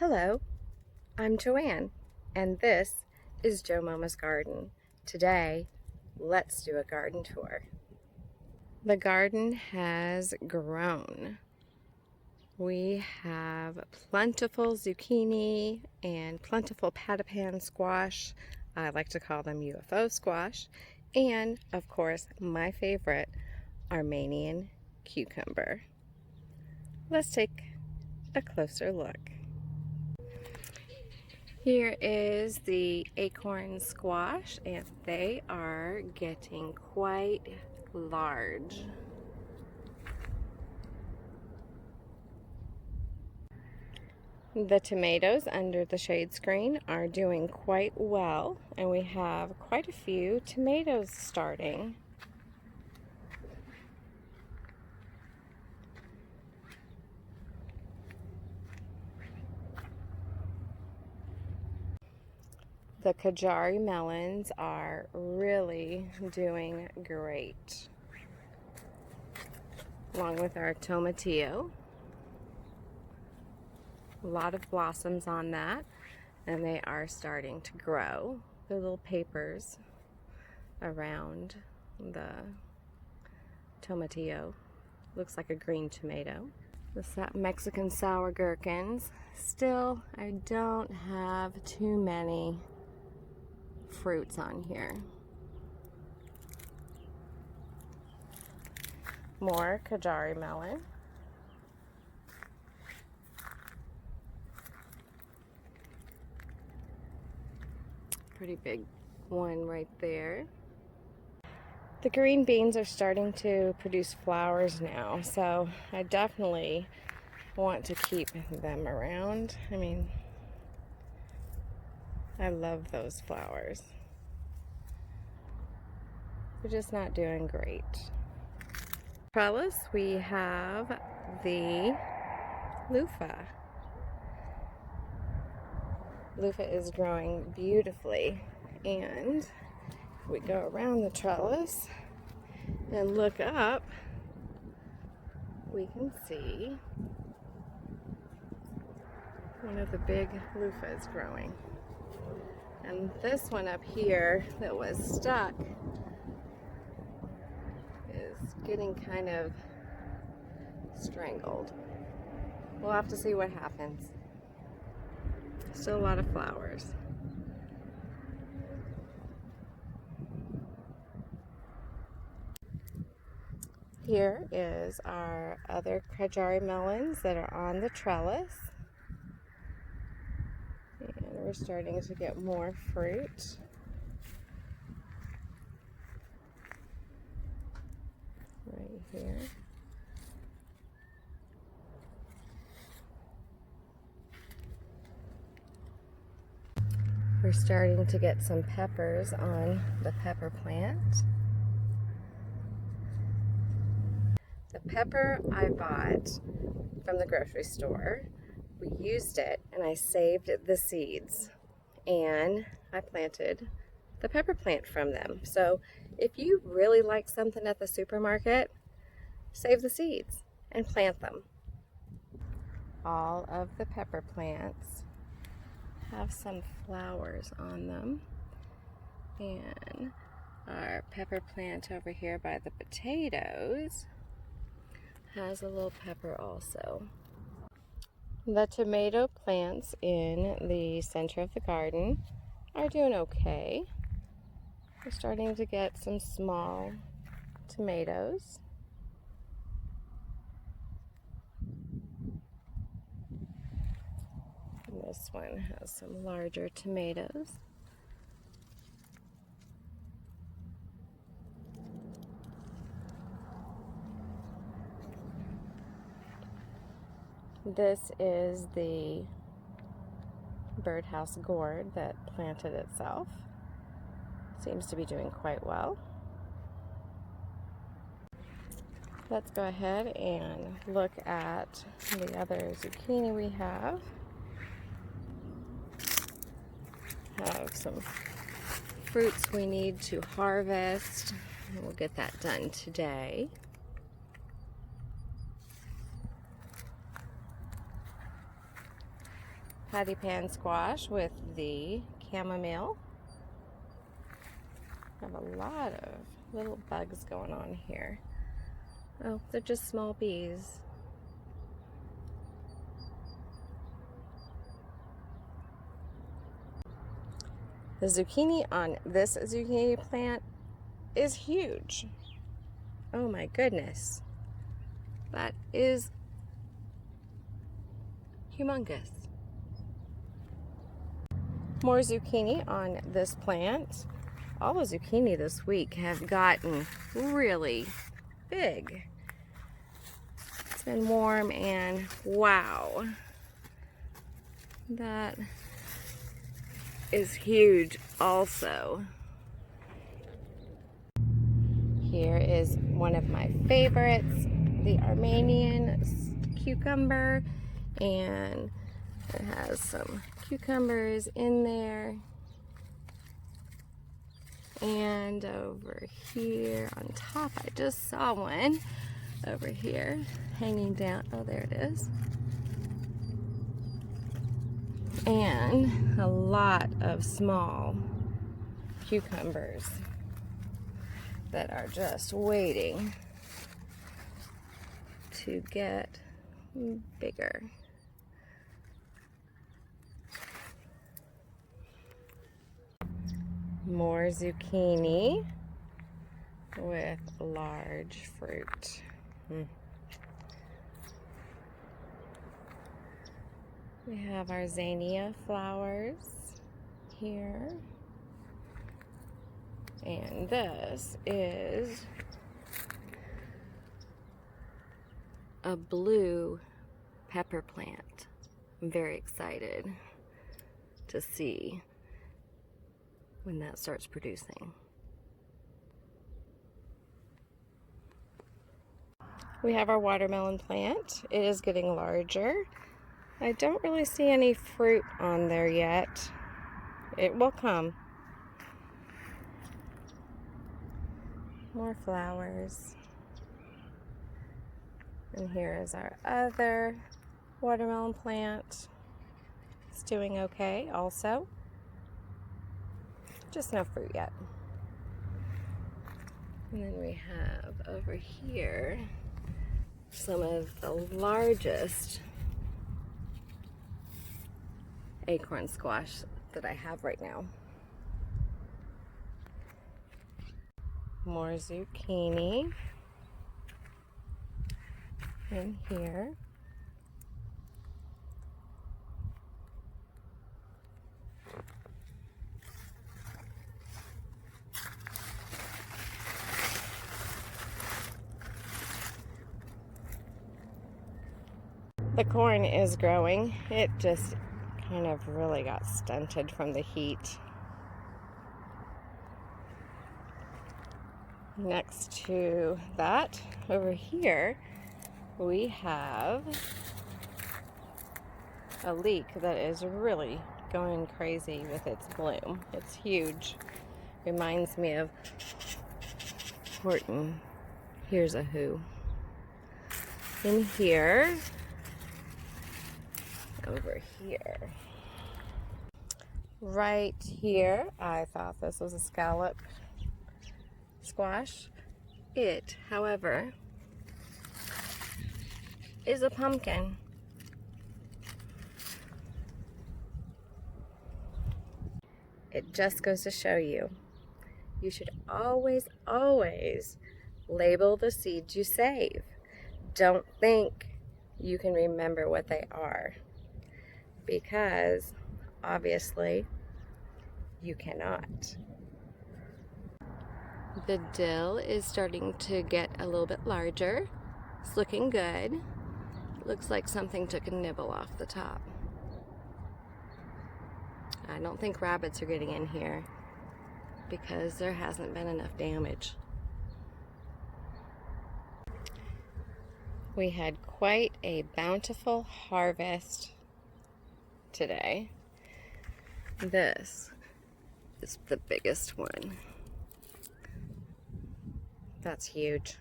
Hello, I'm Joanne, and this is Jo Mama's Garden. Today, let's do a garden tour. The garden has grown. We have plentiful zucchini and plentiful patapan squash. I like to call them UFO squash. And, of course, my favorite, Armenian cucumber. Let's take a closer look. Here is the acorn squash, and they are getting quite large. The tomatoes under the shade screen are doing quite well, and we have quite a few tomatoes starting. The Kajari melons are really doing great, along with our tomatillo. A lot of blossoms on that, and they are starting to grow. The little papers around the tomatillo looks like a green tomato. The Mexican sour gherkins. Still, I don't have too many fruits on here. More Kajari melon. Pretty big one right there. The green beans are starting to produce flowers now, so I definitely want to keep them around. I mean, I love those flowers. They're just not doing great. Trellis, we have the loofah. Loofah is growing beautifully, and if we go around the trellis and look up, we can see one of the big loofahs growing. And this one up here that was stuck is getting kind of strangled. We'll have to see what happens. Still a lot of flowers. Here is our other Kajari melons that are on the trellis. And we're starting to get more fruit. Right here. We're starting to get some peppers on the pepper plant. The pepper I bought from the grocery store, we used it and I saved the seeds, and I planted the pepper plant from them. So if you really like something at the supermarket, save the seeds and plant them. All of the pepper plants have some flowers on them, and our pepper plant over here by the potatoes has a little pepper also. The tomato plants in the center of the garden are doing okay. We're starting to get some small tomatoes. This one has some larger tomatoes. This is the birdhouse gourd that planted itself. Seems to be doing quite well. Let's go ahead and look at the other zucchini we have. Have some fruits we need to harvest. We'll get that done today. patty pan squash with the chamomile. I have a lot of little bugs going on here. Oh, they're just small bees. The zucchini on this zucchini plant is huge. Oh my goodness. That is humongous. More zucchini on this plant. All the zucchini this week have gotten really big. It's been warm and wow. That is huge also. Here is one of my favorites, the Armenian cucumber, and it has some cucumbers in there. And over here on top, I just saw one over here hanging down. Oh, there it is. And a lot of small cucumbers that are just waiting to get bigger. More zucchini with large fruit. We have our zinnia flowers here. And this is a blue pepper plant. I'm very excited to see when that starts producing. We have our watermelon plant. It is getting larger. I don't really see any fruit on there yet. It will come. More flowers. And here is our other watermelon plant. It's doing okay also. Just no fruit yet. And then we have over here some of the largest acorn squash that I have right now. More zucchini in here. The corn is growing. It just kind of really got stunted from the heat. Next to that, over here, we have a leek that is really going crazy with its bloom. It's huge. Reminds me of Horton. Here's a who. In here, over here, right here, I thought this was a scallop squash. It, however, is a pumpkin. It just goes to show you, you should always, always label the seeds you save. Don't think you can remember what they are, because obviously you cannot. The dill is starting to get a little bit larger. It's looking good. It looks like something took a nibble off the top. I don't think rabbits are getting in here because there hasn't been enough damage. We had quite a bountiful harvest today. This is the biggest one. That's huge.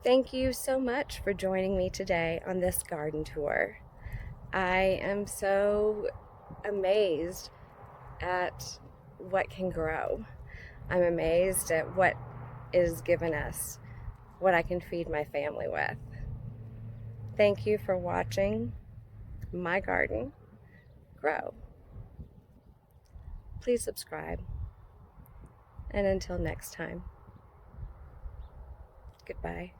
Thank you so much for joining me today on this garden tour. I am so amazed at what can grow. I'm amazed at what is given us, what I can feed my family with. Thank you for watching my garden grow. Please subscribe. And until next time, goodbye.